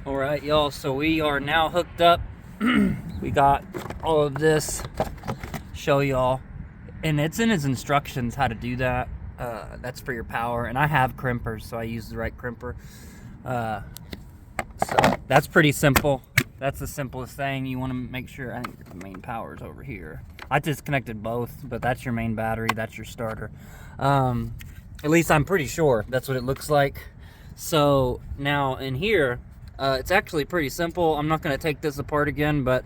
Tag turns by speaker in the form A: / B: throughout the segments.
A: All right, y'all, so we are now hooked up. We got all of this, show y'all, and it's in his instructions how to do that. That's for your power, and I have crimpers, so I use the right crimper. So that's pretty simple. That's the simplest thing. You want to make sure, I think the main power is over here. I disconnected both, but that's your main battery, that's your starter. At least I'm pretty sure that's what it looks like. So now in here, it's actually pretty simple. I'm not going to take this apart again, but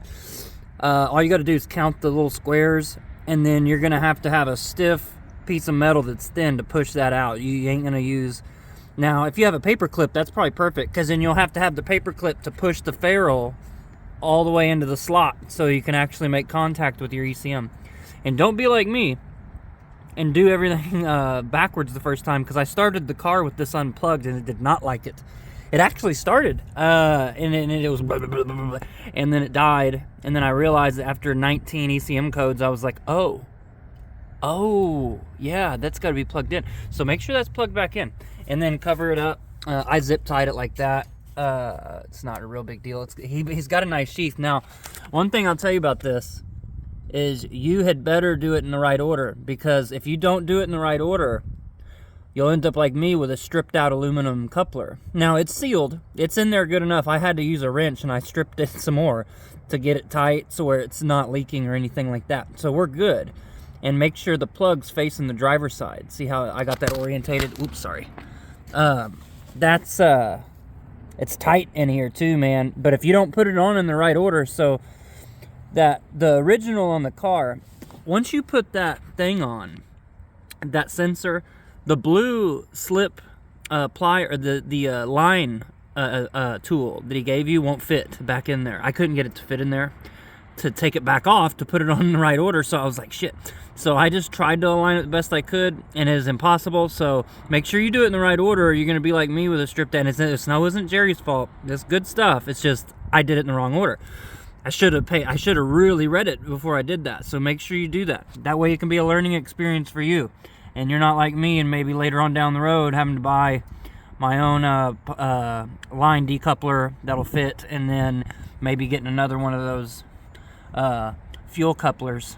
A: all you got to do is count the little squares, and then you're going to have a stiff piece of metal that's thin to push that out. You ain't going to use... Now, if you have a paper clip, that's probably perfect, because then you'll have to have the paper clip to push the ferrule all the way into the slot so you can actually make contact with your ECM. And don't be like me and do everything backwards the first time, because I started the car with this unplugged and it did not like it. It actually started, and it was blah, blah, blah, blah, blah, and then it died, and then I realized that after 19 ECM codes, I was like, oh, yeah, that's got to be plugged in. So make sure that's plugged back in, and then cover it up. I zip tied it like that. It's not a real big deal. He's got a nice sheath. Now, one thing I'll tell you about this is you had better do it in the right order, because if you don't do it in the right order, you'll end up like me with a stripped out aluminum coupler. Now, it's sealed. It's in there good enough. I had to use a wrench, and I stripped it some more to get it tight so where it's not leaking or anything like that. So we're good. And make sure the plug's facing the driver's side. See how I got that orientated? Oops, sorry. It's tight in here too, man. But if you don't put it on in the right order, so that the original on the car, once you put that thing on, that sensor, the blue slip ply, or the line tool that he gave you won't fit back in there. I couldn't get it to fit in there to take it back off to put it on in the right order, so I was like, shit. So I just tried to align it the best I could, and it is impossible. So make sure you do it in the right order, or you're going to be like me with a stripped end. It wasn't Jerry's fault. It's good stuff. It's just I did it in the wrong order. I should have really read it before I did that. So make sure you do that. That way it can be a learning experience for you, and you're not like me and maybe later on down the road having to buy my own line decoupler that'll fit, and then maybe getting another one of those fuel couplers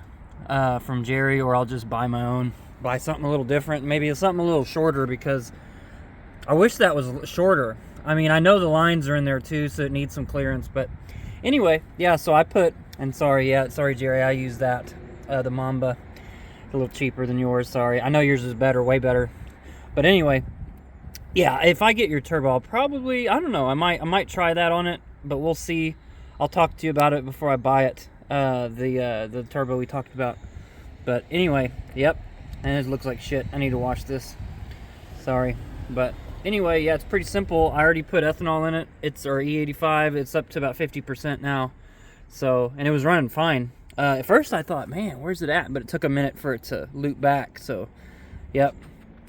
A: from Jerry, or I'll just buy my own, buy something a little different, maybe something a little shorter, because I wish that was shorter. I mean, I know the lines are in there too, so it needs some clearance, but anyway, yeah, so I put, and sorry Jerry, I used that, the Mamba, a little cheaper than yours, sorry. I know yours is better, way better, but anyway, yeah, if I get your turbo, I'll probably, I don't know, I might try that on it, but we'll see. I'll talk to you about it before I buy it, the turbo we talked about. But anyway, yep, and it looks like shit. I need to wash this. Sorry, but anyway, yeah, it's pretty simple. I already put ethanol in it. It's our E85. It's up to about 50% now. So, and it was running fine. At first I thought, man, where's it at? But it took a minute for it to loop back. So, yep.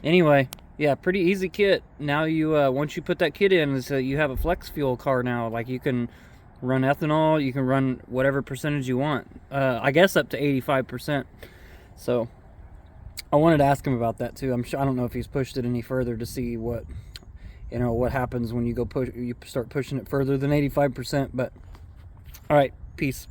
A: Anyway, yeah, pretty easy kit. Now you, once you put that kit in, so you have a flex fuel car now. Like, you can run ethanol, you can run whatever percentage you want. I guess up to 85%. So I wanted to ask him about that too. I don't know if he's pushed it any further to see what happens when you start pushing it further than 85%. But all right, peace.